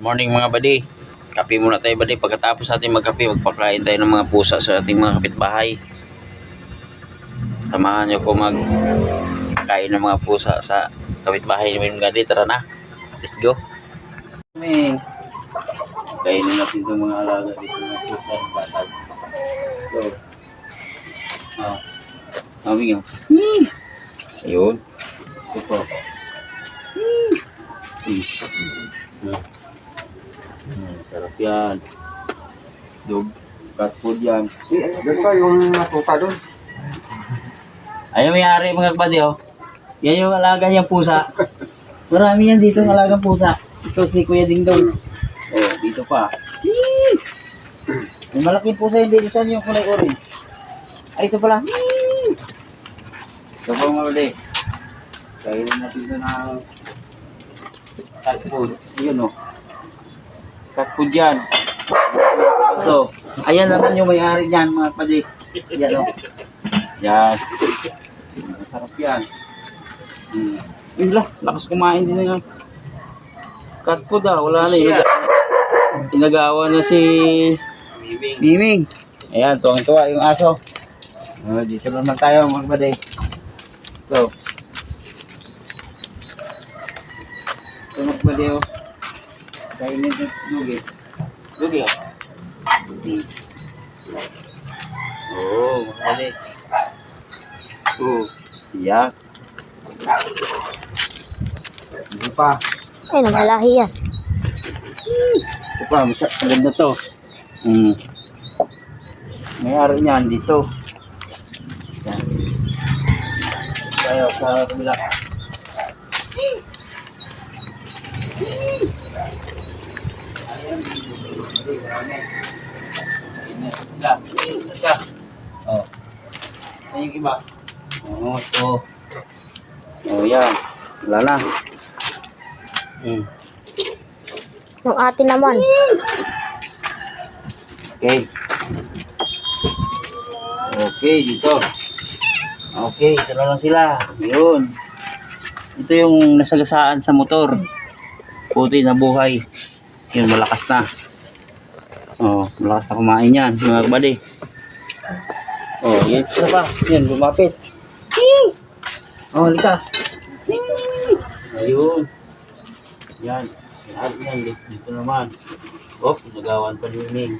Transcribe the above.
Morning mga buddy. Kape muna tayo buddy. Pagkatapos natin magkape, magpakain tayo ng mga pusa sa ating mga kapitbahay. Samahan nyo ko magkain ng mga pusa sa kapitbahay namin buddy. Tara na. Let's go. Kainin natin itong mga alaga dito ng pusa. Batag. So. Mami nga. Ayun. Ito po. Sarap yan. Dog. Cat food yan. Doon pa yung natuta doon. Ayun may-ari mga kabady oh. Yan yung alaga niyang pusa. Marami yan dito ng alagang pusa. Ito si Kuya Dingdong. Oh, dito pa. May malaking pusa yun dito. Saan yung kulay orange? Ay, ito pala. Ito po mga kabady. Kainin natin ito ng cat food. Yun oh. Cat food yan. So, ayan naman yung may-ari niyan mga kabady. Yan oh. Yan. Masarap yan. Yun lang, lakas kumain din ng cat food ah. Wala na yun. Tinagawa na si Miming. Ayan, tuwang-tuwa yung aso. Dito naman tayo mga kabady. So. Ito mga kabady oh. Kainin yung lugi. Lugi oh. Oh, mga kabady. Oh, yeah. Ito pa. Ay, namalahi yan. Ito pa, maganda to. May-ari niyan dito. Yan. Tayo sa kabila. Ayan. Sila. Oh. Ayan yung iba. Oh, ito. Oh, yan. Wala na. Yung atin naman. Okay. Okay, dito. Okay, ito na lang sila. Yun. Ito yung nasagasaan sa motor. Puti na buhay. Yun, malakas na. Oh, malakas na kumain yan. Mga kabady. Oh, yan. Isa pa. Yan, lumapit. Oh, halika. Ayun. Yan. Yan, dito naman. Oh, pinagawan pa ni Ming.